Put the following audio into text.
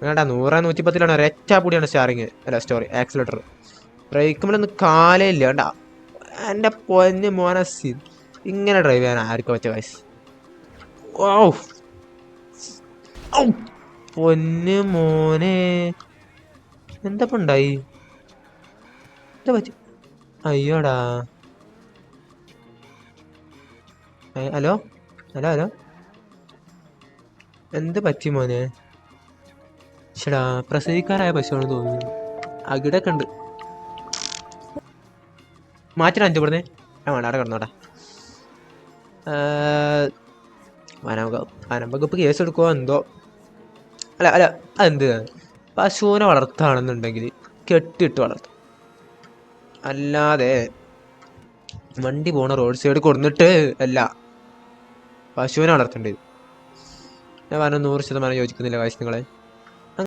വേണ്ട 100-110 ഒരൊറ്റ പൊടിയാണ് സ്റ്റാറിങ് അല്ല സ്റ്റോറി ആക്സിലേറ്റർ. ബ്രേക്കുമ്പോഴൊന്നും കാലേ ഇല്ല വേണ്ട. എൻ്റെ പൊന്ന് മോനസി ഇങ്ങനെ ഡ്രൈവ് ചെയ്യാൻ ആർക്കും പറ്റിയ വയസ്സ്. ഓ പൊന്ന് മോനെ എന്തപ്പോ ഉണ്ടായി? എന്താ പറ്റി? അയ്യോടാ. ഹലോ ഹലോ ഹലോ എന്ത് പറ്റി മോനെ? ചേടാ പ്രസവിക്കാനായ പശുവാണെന്ന് തോന്നുന്നു. അകിടൊക്കെ ഉണ്ട്. മാറ്റണം അഞ്ചു ഇവിടുന്ന്. ഞാൻ വേണ്ട അവിടെ കിടന്നോടാ. വനംവകുപ്പ് കേസ് എടുക്കുമോ എന്തോ. അല്ല അല്ല അതെന്ത് പശുവിനെ വളർത്തുകയാണെന്നുണ്ടെങ്കിൽ കെട്ടിട്ട് വളർത്തും. അല്ലാതെ വണ്ടി പോണ റോഡ് സൈഡ് കൊടുന്നിട്ട് അല്ല പശുവിനെ വളർത്തേണ്ടത്. ഞാൻ പറഞ്ഞ 100% യോജിക്കുന്നില്ല കാശ് നിങ്ങളെ.